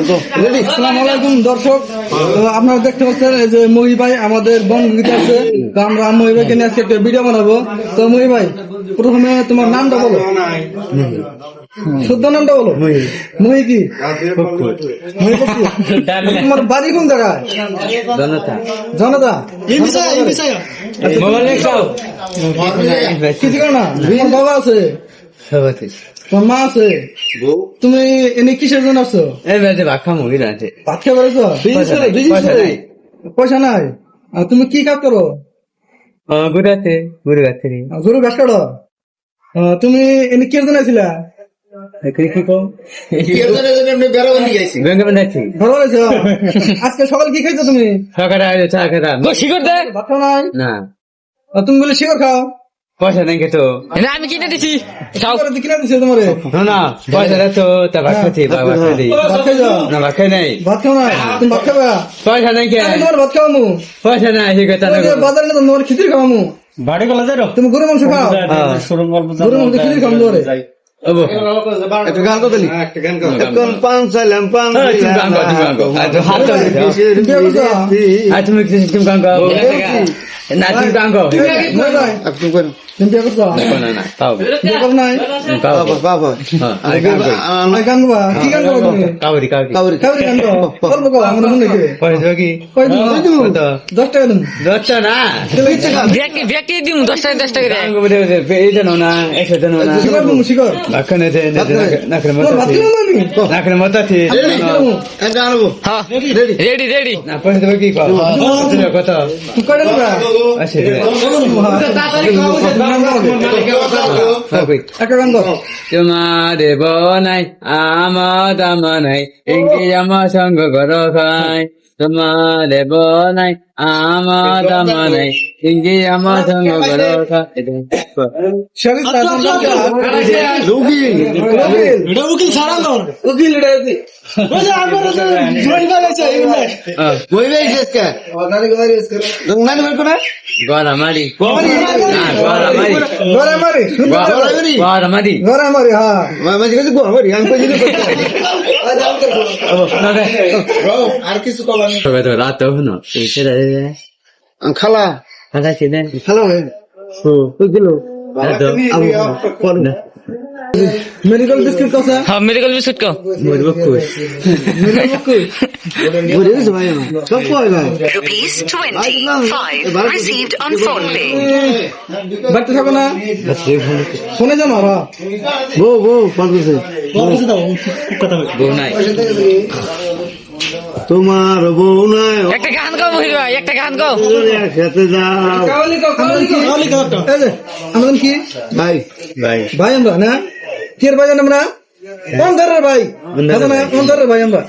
আসসালামু আলাইকুম দর্শক, আপনারা দেখতে পাচ্ছেন এই যে মহি ভাই আমাদের বনভূমিতে আছে। তো আমরা মহি ভাইকে নিয়ে আজকে একটা ভিডিও বানাবো। তো মহি ভাই, প্রথমে তোমার নামটা বলো, শুদ্ধ নামটা বলো। মহি কি? মহি পক্ষু। তোমার বাড়ি কোন জায়গায়? জনতা। কিছু করো না, তোমার বাবা আছে, তোমার মা আছে, তুমি এনে কিসের জন্য আসছো? ভাত খেয়ে বেড়েছো? পয়সা নাই? আর তুমি কি কাজ করো? গরু ঘাস কাটো? তুমি এনে কি জন্য আসছিলা? আজকে সকাল কি খাইছো তুমি? ভাত খাও নাই? তুমি বলে শিকড় খাও? পয়সা নাই খেতো আমি কিনে দিছি কিনা দিচ্ছে তোমারে? না পয়সা তো তা ভাত খাচ্ছি ভাত খাইছো? না ভাত খাই নাই ভাত খাও নাই? তুমি ভাত খাবা? পয়সা নাই কে তোমার ভাত খাওয়ামু? পয়সা নাই সে কথা বাজারে না তোমার খিচুড়ি খাওয়ামু? বাড়ি গলা যাই তুমি গরু মাংস খাও? সুরঙ্গ গরু মাংস খিচুড়ি খাওয়াম তোমারে? একটা গান করতে এখন পান চাইলাম পান তুমি গান গাও না তুমি গান গাও তুমি বিয়ে করছো? না তাও বিয়ে করো নাই? গান গাবা? কি গান গাবা তুমি? কাবরি কাউরি গান গাও? অল্প গাও, আমার মনে নেই। পয়সা কি কয় দিন? 10 টাকা দিন। দশটা না ব্যক্তি দিম 10 টাকা 10 টাকা এই জানো না একশো জানো না শিকড় দিমু, শিকড়। নাখনে তোমার ভাত খেলাম আমি? নাখনে মতো আছে রেডি রেডি না পয়সা দেবে কি কত তুমি কয়টা দিবা? আছে একটা গান দাও। তোমার বনাই আমার নাই ইংরেজি আমার সঙ্গ করো খাই তোমার বনাই আমার নাই ইংরেজি আমার সঙ্গ করো খাই শরীফ সাহেব উকিল ছাড়া দাও। উকিল এটা আছে। ওই যে আমার জয় লাগাইছে এগুলা। ওই ভাই শেষকা গাড়ি গাড়ি এসে নানি বল কোনা গড়া মারি গরে মারি গড়া মারি গরে মারি। হ্যাঁ মাঝে কাছে গড়া মারি আমি কইলি আর কিছু কলা নেই। তবে তো রাত হনো সেটা খালা খালা ছিল হ্যালো তো গেল মেডিকেল বিস্কিট কথা হ্যাঁ মেডিকেল বিস্কুট কো মরব খুশ সব কয় ভাই Rupees 25 received on phone pay. বাড়তে থাকো না, ফোনে যাও মারা। বউ পারতেছে বউ নাই তোমার বউ নাই একটা গান গাও মহিলা ভাই, একটা গান গাও। খেতে যাও আমাদের কি ভাই ভাই আমরা না? কি ভাই আমরা কোন ধরনের ভাই? কোন ধরনের ভাই আমরা?